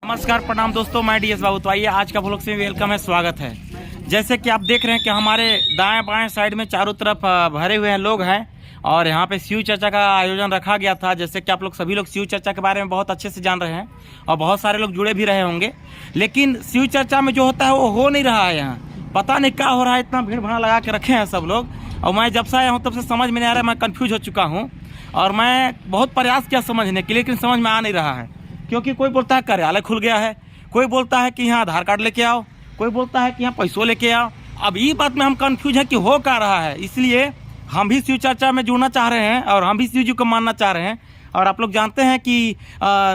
नमस्कार प्रणाम दोस्तों, मैं डीएस बाबू। तो आइए आज का व्लॉग से वेलकम है, स्वागत है। जैसे कि आप देख रहे हैं कि हमारे दाएं बाएं साइड में चारों तरफ भरे हुए हैं लोग हैं और यहाँ पे शिव चर्चा का आयोजन रखा गया था। जैसे कि आप लोग सभी लोग शिव चर्चा के बारे में बहुत अच्छे से जान रहे हैं और बहुत सारे लोग जुड़े भी रहे होंगे, लेकिन शिव चर्चा में जो होता है वो हो नहीं रहा है। यहाँ पता नहीं क्या हो रहा है, इतना भीड़ भाड़ लगा के रखे हैं सब लोग और मैं जब से आया हूँ तब से समझ में नहीं आ रहा है। मैं कन्फ्यूज हो चुका हूँ और मैं बहुत प्रयास किया समझने के, लेकिन समझ में आ नहीं रहा है। क्योंकि कोई बोलता है कार्यालय खुल गया है, कोई बोलता है कि यहाँ आधार कार्ड लेके आओ, कोई बोलता है कि यहाँ पैसों लेके आओ। अब ये बात में हम कंफ्यूज है कि हो क्या रहा है। इसलिए हम भी शिव चर्चा में जुड़ना चाह रहे हैं और हम भी शिव जी को मानना चाह रहे हैं। और आप लोग जानते हैं कि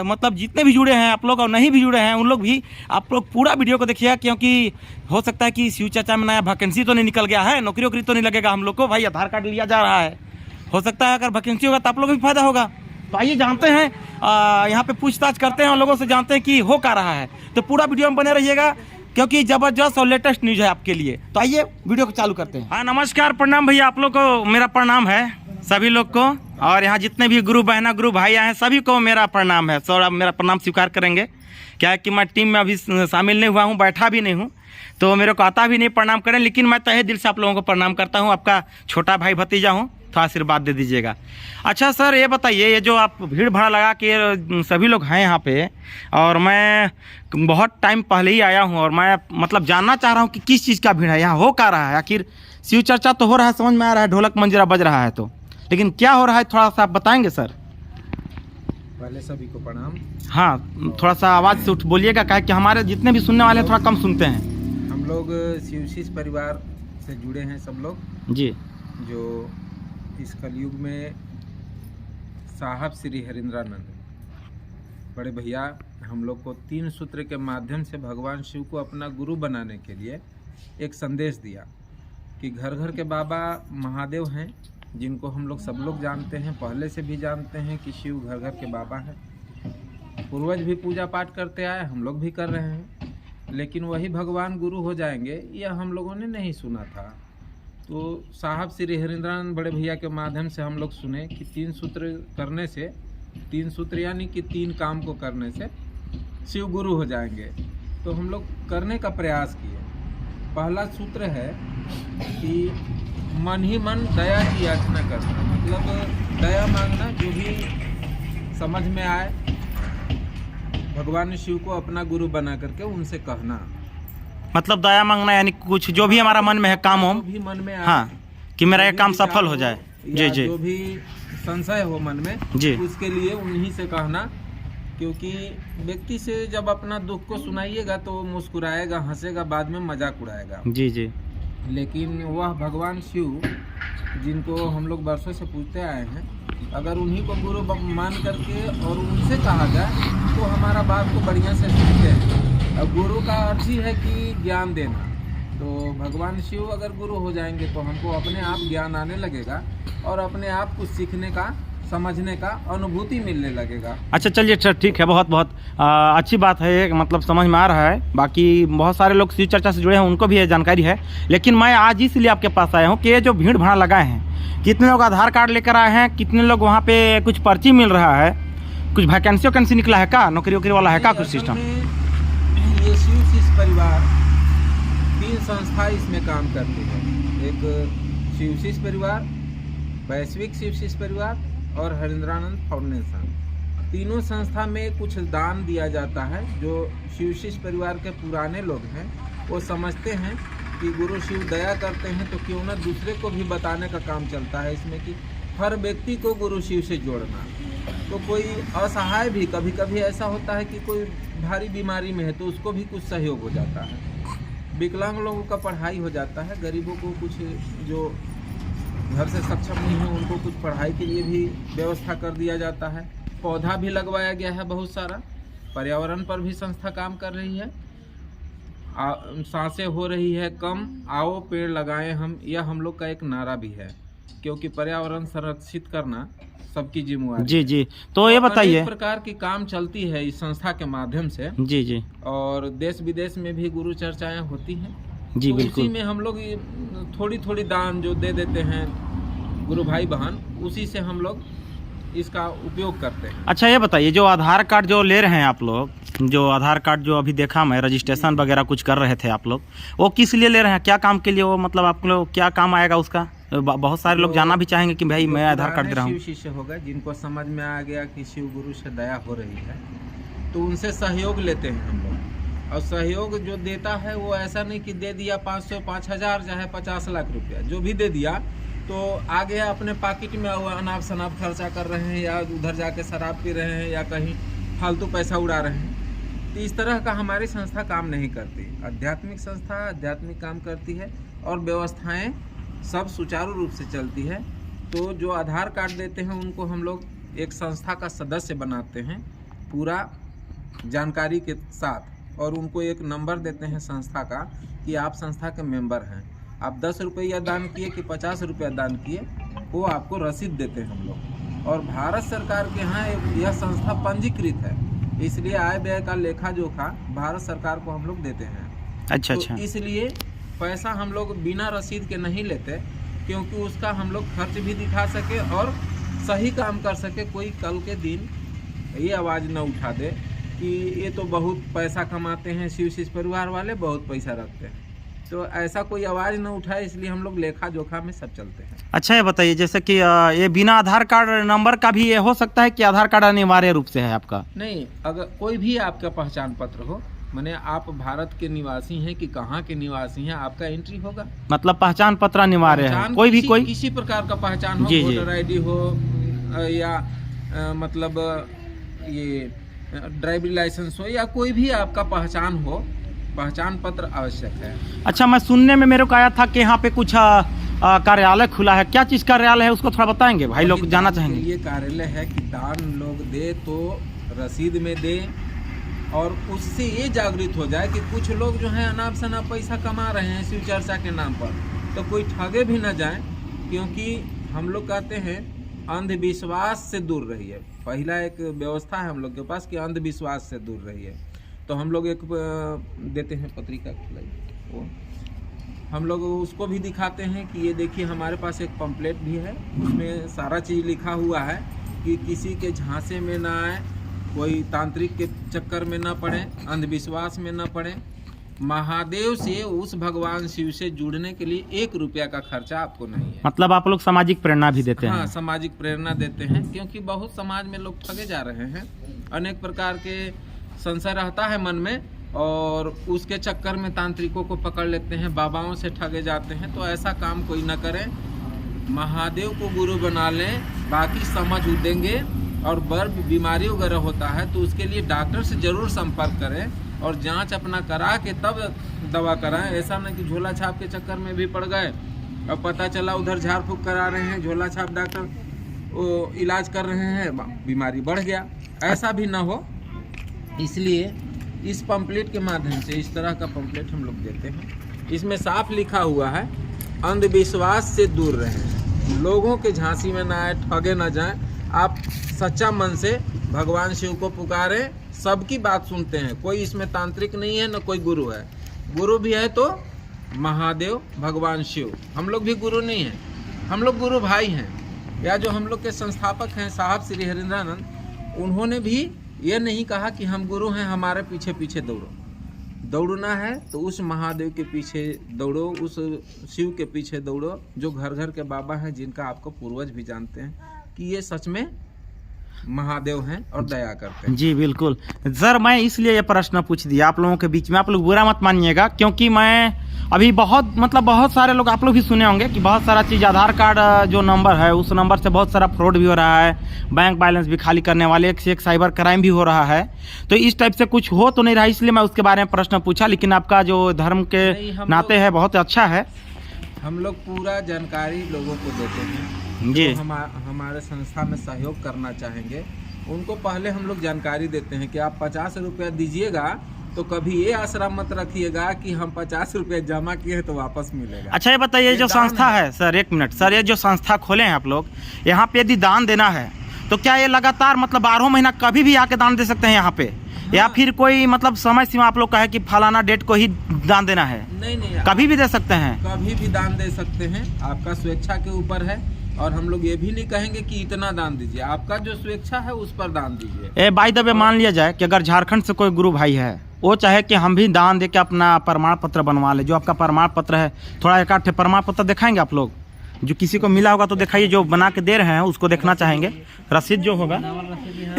मतलब जितने भी जुड़े हैं आप लोग और नहीं भी जुड़े हैं उन लोग भी, आप लोग पूरा वीडियो को देखिएगा, क्योंकि हो सकता है कि शिव चर्चा में नया वैकेंसी तो नहीं निकल गया है, नौकरी वोकरी तो नहीं लगेगा हम लोग को। भाई आधार कार्ड लिया जा रहा है, हो सकता है अगर वैकेंसी होगा तो आप लोग भी फायदा होगा। तो आइए जानते हैं, यहाँ पे पूछताछ करते हैं और लोगों से जानते हैं कि हो क्या रहा है। तो पूरा वीडियो में बने रहिएगा क्योंकि जबरदस्त और लेटेस्ट न्यूज़ है आपके लिए। तो आइए वीडियो को चालू करते हैं। हाँ नमस्कार, प्रणाम भैया, आप लोग को मेरा प्रणाम है सभी लोग को, और यहाँ जितने भी गुरु बहना गुरु भाई आए हैं सभी को मेरा प्रणाम है। सर आप मेरा प्रणाम स्वीकार करेंगे। क्या है कि मैं टीम में अभी शामिल नहीं हुआ हूँ, बैठा भी नहीं हूँ, तो मेरे को आता भी नहीं प्रणाम करें, लेकिन मैं तहे दिल से आप लोगों को प्रणाम करता हूँ। आपका छोटा भाई भतीजा हूँ, तो आशीर्वाद दे दीजिएगा। अच्छा सर ये बताइए, ये जो आप भीड़ भाड़ लगा के सभी लोग हैं यहाँ पे, और मैं बहुत टाइम पहले ही आया हूँ और मैं मतलब जानना चाह रहा हूँ कि किस चीज़ का भीड़ है, यहाँ हो क्या रहा है। आखिर शिव चर्चा तो हो रहा है, समझ में आ रहा है, ढोलक मंजीरा बज रहा है, तो लेकिन क्या हो रहा है थोड़ा सा आप बताएंगे सर। पहले सभी को प्रणाम। हाँ थोड़ा सा आवाज़ से उठ बोलिएगा, क्या है कि हमारे जितने भी सुनने वाले थोड़ा कम सुनते हैं। हम लोग शिवशिष परिवार से जुड़े हैं सब लोग जी, जो इस कलयुग में साहब श्री हरिंद्रानंद बड़े भैया हम लोग को 3 सूत्र के माध्यम से भगवान शिव को अपना गुरु बनाने के लिए एक संदेश दिया कि घर घर के बाबा महादेव हैं, जिनको हम लोग सब लोग जानते हैं, पहले से भी जानते हैं कि शिव घर घर के बाबा हैं। पूर्वज भी पूजा पाठ करते आए, हम लोग भी कर रहे हैं, लेकिन वही भगवान गुरु हो जाएंगे यह हम लोगों ने नहीं सुना था। तो साहब श्री हरिंद्रानंद बड़े भैया के माध्यम से हम लोग सुने कि 3 सूत्र करने से, 3 सूत्र यानी कि 3 काम को करने से शिव गुरु हो जाएंगे। तो हम लोग करने का प्रयास किए। पहला सूत्र है कि मन ही मन दया की याचना करना, मतलब दया मांगना, जो भी समझ में आए भगवान शिव को अपना गुरु बना करके उनसे कहना। मतलब दया मांगना यानी कुछ जो भी हमारा मन में है काम हो, भी मन में आए, हाँ कि मेरा ये काम सफल हो जाए। जी जी, जो भी संशय हो मन में जी, उसके लिए उन्हीं से कहना। क्योंकि व्यक्ति से जब अपना दुख को सुनाइएगा तो वो मुस्कुराएगा, हंसेगा, बाद में मजाक उड़ाएगा। जी जी, लेकिन वह भगवान शिव जिनको हम लोग वर्षों से पूछते आए हैं, अगर उन्हीं को गुरु मान करके और उनसे कहा जाए तो हमारा बात को बढ़िया से सुनते हैं। अब गुरु का अर्थ ही है कि ज्ञान देना, तो भगवान शिव अगर गुरु हो जाएंगे तो हमको अपने आप ज्ञान आने लगेगा और अपने आप कुछ सीखने का, समझने का अनुभूति मिलने लगेगा। अच्छा चलिए ठीक है, बहुत बहुत अच्छी बात है, मतलब समझ में आ रहा है। बाकी बहुत सारे लोग शिव चर्चा से जुड़े हैं, उनको भी ये जानकारी है, लेकिन मैं आज इसलिए आपके पास आया हूँ कि ये जो भीड़ भाड़ लगाए हैं, कितने लोग आधार कार्ड लेकर आए हैं, कितने लोग वहाँ पे कुछ पर्ची मिल रहा है, कुछ वैकेंसी निकला है क्या, नौकरी वोकरी वाला है क्या कुछ सिस्टम। ये शिवशिष परिवार 3 संस्था इसमें काम करती है। एक शिवशिष परिवार, वैश्विक शिवशिष परिवार और हरिंद्रानंद फाउंडेशन। तीनों संस्था में कुछ दान दिया जाता है। जो शिवशिष परिवार के पुराने लोग हैं वो समझते हैं कि गुरु शिव दया करते हैं, तो क्यों ना दूसरे को भी बताने का काम चलता है इसमें कि हर व्यक्ति को गुरु शिव से जोड़ना। तो कोई असहाय भी, कभी कभी ऐसा होता है कि कोई भारी बीमारी में है तो उसको भी कुछ सहयोग हो जाता है। विकलांग लोगों का पढ़ाई हो जाता है, गरीबों को कुछ, जो घर से सक्षम नहीं है उनको कुछ पढ़ाई के लिए भी व्यवस्था कर दिया जाता है। पौधा भी लगवाया गया है बहुत सारा। पर्यावरण पर भी संस्था काम कर रही है। सांसें हो रही है कम, आओ पेड़ लगाएं हम, यह हम लोग का एक नारा भी है, क्योंकि पर्यावरण संरक्षित करना सबकी जिम्मेवारी। जी जी, तो ये बताइए, अनेक प्रकार की काम चलती है इस संस्था के माध्यम से। जी जी, और देश विदेश में भी गुरु चर्चाएं होती हैं। जी तो बिल्कुल, उसी में हम लोग थोड़ी थोड़ी दान जो दे देते हैं गुरु भाई बहन, उसी से हम लोग इसका उपयोग करते हैं। अच्छा ये बताइए, जो आधार कार्ड जो ले रहे हैं आप लोग, जो आधार कार्ड जो अभी देखा मैं रजिस्ट्रेशन वगैरह कुछ कर रहे थे आप लोग, वो किस लिए ले रहे हैं, क्या काम के लिए वो, मतलब आप लोग क्या काम आएगा उसका? बहुत सारे लोग जानना भी चाहेंगे कि भाई मैं आधार कार्ड दे रहा हूँ। शिव शिष्य हो गए जिनको समझ में आ गया कि शिव गुरु से दया हो रही है, तो उनसे सहयोग लेते हैं हम लोग। और सहयोग जो देता है वो ऐसा नहीं कि दे दिया 500 5,000 चाहे 50 लाख रुपया, जो भी दे दिया तो आगे अपने पॉकेट में अनाप शनाप खर्चा कर रहे हैं, या उधर जाके शराब पी रहे हैं, या कहीं फालतू पैसा उड़ा रहे हैं। तो इस तरह का हमारी संस्था काम नहीं करती। आध्यात्मिक संस्था आध्यात्मिक काम करती है और व्यवस्थाएं सब सुचारू रूप से चलती है। तो जो आधार कार्ड देते हैं उनको हम लोग एक संस्था का सदस्य बनाते हैं पूरा जानकारी के साथ, और उनको एक नंबर देते हैं संस्था का कि आप संस्था के मेंबर हैं। आप 10 रुपया दान किए कि 50 रुपया दान किए, वो आपको रसीद देते हैं हम लोग। और भारत सरकार के यहाँ यह संस्था पंजीकृत है, इसलिए आय व्यय का लेखा जोखा भारत सरकार को हम लोग देते हैं। अच्छा तो अच्छा। इसलिए पैसा हम लोग बिना रसीद के नहीं लेते, क्योंकि उसका हम लोग खर्च भी दिखा सके और सही काम कर सके। कोई कल के दिन ये आवाज़ न उठा दे कि ये तो बहुत पैसा कमाते हैं, शिव शिष्य परिवार वाले बहुत पैसा रखते हैं, तो ऐसा कोई आवाज़ न उठाए। इसलिए हम लोग लेखा जोखा में सब चलते हैं। अच्छा ये बताइए, जैसे कि ये बिना आधार कार्ड नंबर का भी ये हो सकता है कि आधार कार्ड अनिवार्य रूप से है आपका? नहीं, अगर कोई भी आपका पहचान पत्र हो, माने आप भारत के निवासी हैं कि कहाँ के निवासी हैं, आपका एंट्री होगा। मतलब पहचान पत्र अनिवार्य है, कोई भी कोई किसी प्रकार का पहचान हो, वोटर ID हो या मतलब ये ड्राइविंग लाइसेंस हो, या कोई भी आपका पहचान हो, पहचान पत्र आवश्यक है। अच्छा, मैं सुनने में मेरे को आया था कि यहाँ पे कुछ कार्यालय खुला है, क्या चीज़ कार्यालय है उसको थोड़ा बताएंगे, भाई लोग जानना चाहेंगे। ये कार्यालय है कि दान लोग दे तो रसीद में दे, और उससे ये जागृत हो जाए कि कुछ लोग जो हैं अनाप शनाप पैसा कमा रहे हैं शिव चर्चा के नाम पर, तो कोई ठगे भी न जाए। क्योंकि हम लोग कहते हैं अंधविश्वास से दूर रहिए। पहला एक व्यवस्था है हम लोग के पास कि अंधविश्वास से दूर रहिए। तो हम लोग एक देते हैं पत्रिका खिलाई, वो हम लोग उसको भी दिखाते हैं कि ये देखिए हमारे पास एक पंपलेट भी है, उसमें सारा चीज़ लिखा हुआ है कि किसी के झांसे में ना आए, कोई तांत्रिक के चक्कर में ना पड़े, अंधविश्वास में ना पड़े। महादेव से, उस भगवान शिव से जुड़ने के लिए 1 रुपया का खर्चा आपको नहीं है। मतलब आप लोग सामाजिक प्रेरणा भी देते हैं? हाँ, सामाजिक प्रेरणा देते हैं, क्योंकि बहुत समाज में लोग ठगे जा रहे हैं। अनेक प्रकार के संशय रहता है मन में, और उसके चक्कर में तांत्रिकों को पकड़ लेते हैं, बाबाओं से ठगे जाते हैं। तो ऐसा काम कोई न करे, महादेव को गुरु बना लें, बाकी समझ देंगे। और बर्ड बीमारी वगैरह होता है तो उसके लिए डॉक्टर से ज़रूर संपर्क करें, और जांच अपना करा के तब दवा कराएं। ऐसा नहीं कि झोला छाप के चक्कर में भी पड़ गए और पता चला उधर झाड़ फूँक करा रहे हैं, झोला छाप डॉक्टर वो इलाज कर रहे हैं, बीमारी बढ़ गया। ऐसा भी ना हो, इसलिए इस पंपलेट के माध्यम से, इस तरह का पंपलेट हम लोग देते हैं। इसमें साफ लिखा हुआ है अंधविश्वास से दूर रहें, लोगों के झांसी में ना आए, ठगे ना जाएं। आप सच्चा मन से भगवान शिव को पुकारें, सबकी बात सुनते हैं। कोई इसमें तांत्रिक नहीं है, न कोई गुरु है। गुरु भी है तो महादेव भगवान शिव, हम लोग भी गुरु नहीं हैं, हम लोग गुरु भाई हैं। या जो हम लोग के संस्थापक हैं साहब श्री हरिंद्रानंद, उन्होंने भी ये नहीं कहा कि हम गुरु हैं हमारे पीछे पीछे दौड़ो। दौड़ना है तो उस महादेव के पीछे दौड़ो, उस शिव के पीछे दौड़ो, जो घर घर के बाबा हैं, जिनका आपको पूर्वज भी जानते हैं कि ये सच में महादेव हैं और दया करते हैं। जी बिल्कुल सर, मैं इसलिए ये प्रश्न पूछ दिया आप लोगों के बीच में, आप लोग बुरा मत मानिएगा, क्योंकि मैं अभी बहुत सारे लोग, आप लोग भी सुने होंगे कि बहुत सारा चीज़, आधार कार्ड जो नंबर है उस नंबर से बहुत सारा फ्रॉड भी हो रहा है, बैंक बैलेंस भी खाली करने वाले, एक से एक साइबर क्राइम भी हो रहा है। तो इस टाइप से कुछ हो तो नहीं रहा, इसलिए मैं उसके बारे में प्रश्न पूछा। लेकिन आपका जो धर्म के नाते है बहुत अच्छा है। हम लोग पूरा जानकारी लोगों को देते हैं जी। तो हमारे संस्था में सहयोग करना चाहेंगे उनको पहले हम लोग जानकारी देते हैं कि आप 50 रुपया दीजिएगा तो कभी ये आशरा मत रखिएगा कि हम 50 रुपया जमा किए हैं तो वापस मिलेगा। अच्छा ये बताइए, जो संस्था है सर, 1 मिनट सर, ये जो संस्था खोले हैं आप लोग, यहाँ पे यदि दान देना है तो क्या ये लगातार मतलब 12 महीना कभी भी आके दान दे सकते हैं यहाँ पे? हाँ। या फिर कोई मतलब समय सीमा आप लोग का है कि फलाना डेट को ही दान देना है? नहीं, कभी भी दे सकते हैं, कभी भी दान दे सकते हैं, आपका स्वेच्छा के ऊपर है। और हम लोग ये भी नहीं कहेंगे कि इतना दान दीजिए, आपका जो स्वेच्छा है उस पर दान दीजिए। बाय द वे मान लिया जाए कि अगर झारखंड से कोई गुरु भाई है, वो चाहे कि हम भी दान दे के अपना प्रमाण पत्र बनवा ले, जो आपका प्रमाण पत्र है, थोड़ा एक आध प्रमाण पत्र दिखाएंगे आप लोग, जो किसी को मिला होगा तो दिखाइए, जो बना के दे रहे हैं उसको देखना चाहेंगे, रसीद जो होगा।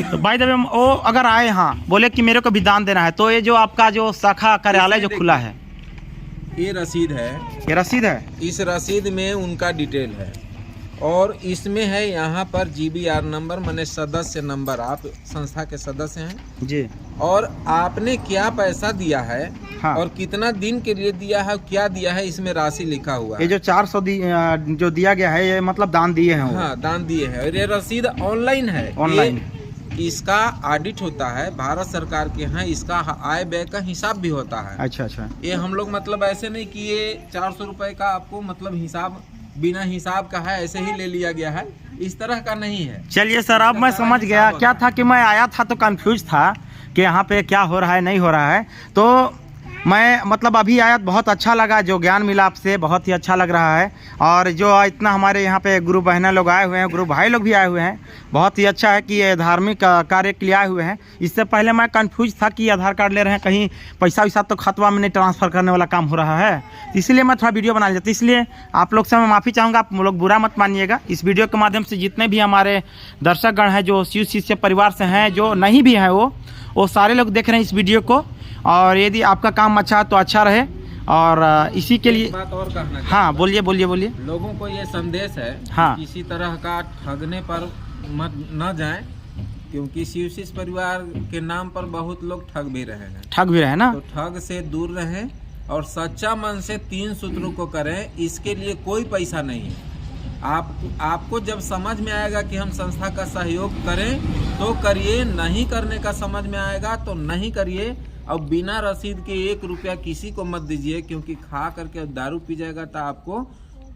तो बाय द वे वो अगर आए, हाँ बोले कि मेरे को भी दान देना है, तो ये जो आपका जो शाखा कार्यालय जो खुला है, ये रसीद है, ये रसीद है, इस रसीद में उनका डिटेल है और इसमें है यहाँ पर GBR नंबर, माने सदस्य नंबर, आप संस्था के सदस्य हैं जी, और आपने क्या पैसा दिया है, हाँ। और कितना दिन के लिए दिया है, क्या दिया है, इसमें राशि लिखा हुआ है। ये जो 400 जो दिया गया है, ये मतलब दान दिए हैं वो। हाँ, दान दिए हैं, और ये रसीद ऑनलाइन है, ऑनलाइन इसका ऑडिट होता है भारत सरकार के यहाँ, इसका आय व्यय का हिसाब भी होता है। अच्छा अच्छा, ये हम लोग मतलब ऐसे नहीं कि ये 400 रुपए का आपको मतलब हिसाब बिना हिसाब का है, ऐसे ही ले लिया गया है, इस तरह का नहीं है। चलिए सर, अब मैं समझ गया। क्या था कि मैं आया था तो कंफ्यूज था कि यहाँ पे क्या हो रहा है नहीं हो रहा है, तो मैं मतलब अभी आया, बहुत अच्छा लगा, जो ज्ञान मिला आपसे बहुत ही अच्छा लग रहा है। और जो इतना हमारे यहाँ पे गुरु बहना लोग आए हुए हैं, गुरु भाई लोग भी आए हुए हैं, बहुत ही अच्छा है कि ये धार्मिक कार्य के लिए आए हुए हैं। इससे पहले मैं कंफ्यूज था कि आधार कार्ड ले रहे हैं, कहीं पैसा वैसा तो खतवा में नहीं ट्रांसफ़र करने वाला काम हो रहा है, इसलिए मैं थोड़ा वीडियो बना लेता हूँ। इसलिए आप लोग से मैं माफ़ी चाहूँगा, आप लोग बुरा मत मानिएगा। इस वीडियो के माध्यम से जितने भी हमारे दर्शकगण हैं जो शिव शिष्य परिवार से हैं, जो नहीं भी हैं, वो सारे लोग देख रहे हैं इस वीडियो को, और यदि आपका काम अच्छा है तो अच्छा रहे। और इसी के लिए बात और कहना, हाँ बोलिए बोलिए बोलिए। लोगों को ये संदेश है, हाँ, किसी तरह का ठगने पर मत न जाएं, क्योंकि शिव शिष्य परिवार के नाम पर बहुत लोग ठग भी रहे हैं, ठग भी रहे ना, तो ठग से दूर रहें और सच्चा मन से 3 सूत्रों को करें। इसके लिए कोई पैसा नहीं है। आपको जब समझ में आएगा कि हम संस्था का सहयोग करें तो करिए, नहीं करने का समझ में आएगा तो नहीं करिए। और बिना रसीद के 1 रुपया किसी को मत दीजिए, क्योंकि खा करके दारू पी जाएगा तो आपको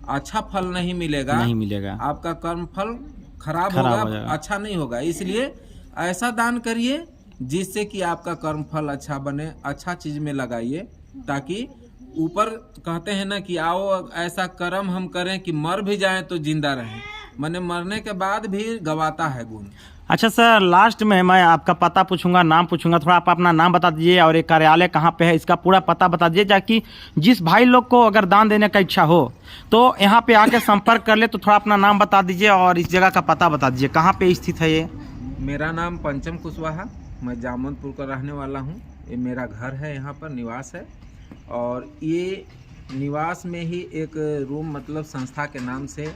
अच्छा फल नहीं मिलेगा, आपका कर्म फल खराब होगा, अच्छा नहीं होगा। इसलिए ऐसा दान करिए जिससे कि आपका कर्म फल अच्छा बने, अच्छा चीज में लगाइए, ताकि ऊपर कहते हैं ना कि आओ ऐसा कर्म हम करें कि मर भी जाएं तो जिंदा रहें, माने मरने के बाद भी गवाता है गुण। अच्छा सर, लास्ट में मैं आपका पता पूछूंगा, नाम पूछूंगा, थोड़ा आप अपना नाम बता दीजिए और ये कार्यालय कहाँ पे है, इसका पूरा पता बता दीजिए, ताकि जिस भाई लोग को अगर दान देने का इच्छा हो तो यहाँ पे आके संपर्क कर ले। तो थोड़ा अपना नाम बता दीजिए और इस जगह का पता बता दीजिए, कहाँ पे स्थित है ये। मेरा नाम पंचम कुशवाहा, मैं जामुनपुर का रहने वाला हूँ। ये मेरा घर है, यहाँ पर निवास है, और ये निवास में ही एक रूम मतलब संस्था के नाम से,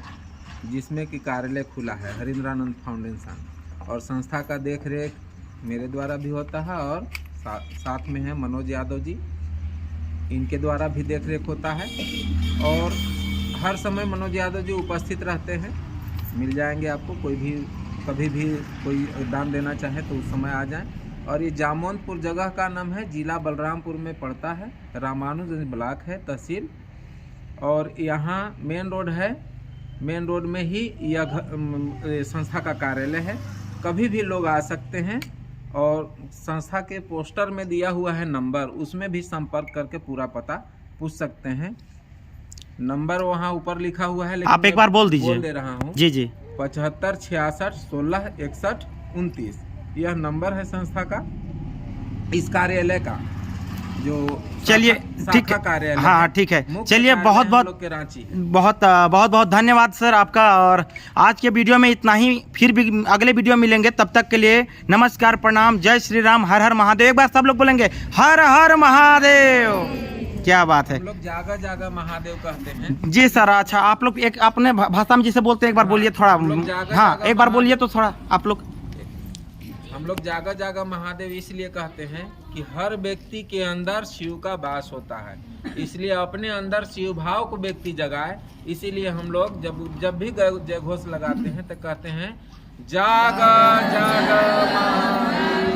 जिसमें कि कार्यालय खुला है हरिंद्रानंद फाउंडेशन, और संस्था का देख रेख मेरे द्वारा भी होता है, और साथ में है मनोज यादव जी, इनके द्वारा भी देख रेख होता है। और हर समय मनोज यादव जी उपस्थित रहते हैं, मिल जाएंगे आपको, कोई भी कभी भी कोई दान देना चाहे तो उस समय आ जाएं। और ये जामुनपुर जगह का नाम है, जिला बलरामपुर में पड़ता है, रामानुजगंज ब्लॉक है, तहसील। और यहाँ मेन रोड है, मेन रोड में ही यह संस्था का कार्यालय है। कभी भी लोग आ सकते हैं, और संस्था के पोस्टर में दिया हुआ है नंबर, उसमें भी संपर्क करके पूरा पता पूछ सकते हैं। नंबर वहाँ ऊपर लिखा हुआ है, लेकिन आप एक बार बोल दीजिए। बोल दे रहा हूँ जी जी, 75 66 16 61 29, यह नंबर है संस्था का, इस कार्यालय का, जो चलिए ठीक है, कार्यालय। हाँ ठीक है, चलिए बहुत बहुत रांची, बहुत बहुत बहुत धन्यवाद सर आपका। और आज के वीडियो में इतना ही, फिर भी अगले वीडियो मिलेंगे, तब तक के लिए नमस्कार, प्रणाम, जय श्री राम, हर हर महादेव। एक बार सब लोग बोलेंगे हर हर महादेव। क्या बात है, हम लोग जागा जागा महादेव कहते हैं। जी सर। अच्छा, आप लोग एक अपने भाषा में जिसे बोलते हैं एक बार बोलिए थोड़ा। हाँ एक बार बोलिए तो थोड़ा आप लोग। हम लोग जागा जागा महादेव इसलिए कहते हैं कि हर व्यक्ति के अंदर शिव का वास होता है, इसलिए अपने अंदर शिव भाव को व्यक्ति जगाए। इसीलिए हम लोग जब भी जय घोष लगाते हैं तो कहते हैं जागा जागा महादेव।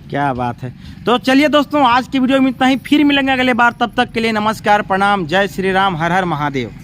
क्या बात है। तो चलिए दोस्तों, आज की वीडियो में इतना ही, फिर मिलेंगे अगले बार, तब तक के लिए नमस्कार, प्रणाम, जय श्री राम, हर हर महादेव।